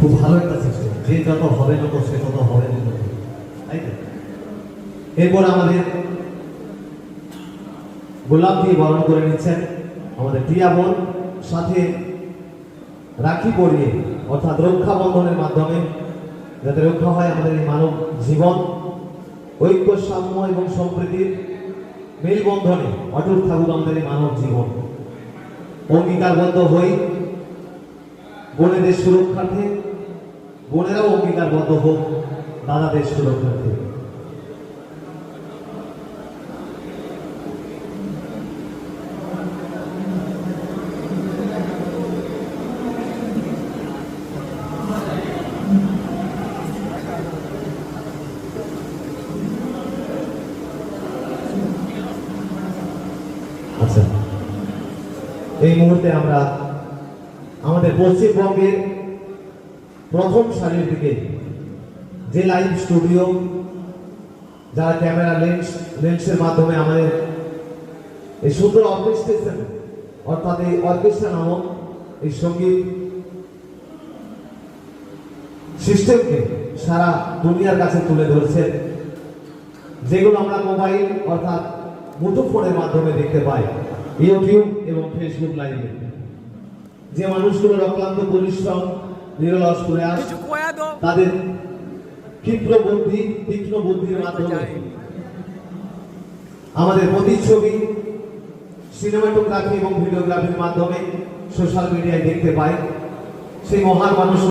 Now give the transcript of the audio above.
খুব ভালো একটা সিস্টেম, যে যত হবে না তো সে তত হবে না, তাই তো? এরপর আমাদের গোলাপ দিয়ে বরণ করে নিচ্ছেন আমাদের প্রিয়া বোন, সাথে রাখি পরিয়ে অর্থাৎ রক্ষা বন্ধনের মাধ্যমে যাতে রক্ষা হয় আমাদের এই মানব জীবন, ঐক্য সাম্য এবং সম্প্রীতির মেলবন্ধনে অটুট থাকুক আমাদের এই মানব জীবন। অঙ্গীকারবদ্ধ হই বোনেদের সুরক্ষার্থে, বোনেরাও অঙ্গীকারবদ্ধ হোক দাদাদের সুরক্ষার্থে। আচ্ছা, এই মুহূর্তে আমরা আমাদের পশ্চিমবঙ্গের প্রথম সারির দিকে যে লাইভ স্টুডিও, যারা ক্যামেরা লেন্সের মাধ্যমে আমাদের এই সুন্দর অর্কেস্ট্রেশন অর্থাৎ এই অর্কেস্ট্রা নামক এই সঙ্গীত সিস্টেমকে সারা দুনিয়ার কাছে তুলে ধরছে, যেগুলো আমরা মোবাইল অর্থাৎ মুঠোফোনের মাধ্যমে দেখতে পাই, ইউটিউব এবং ফেসবুক লাইভে। যে মানুষগুলো অক্লান্ত পরিশ্রম নিরলস প্রয়াস, তাদের ক্ষিপ্র বুদ্ধি, তীক্ষ্ণ বুদ্ধির মাধ্যমে আমাদের প্রতিচ্ছবি সিনেমাটোগ্রাফি এবং ভিডিওগ্রাফির মাধ্যমে সোশ্যাল মিডিয়ায় দেখতে পাই। সেই মহান মানুষ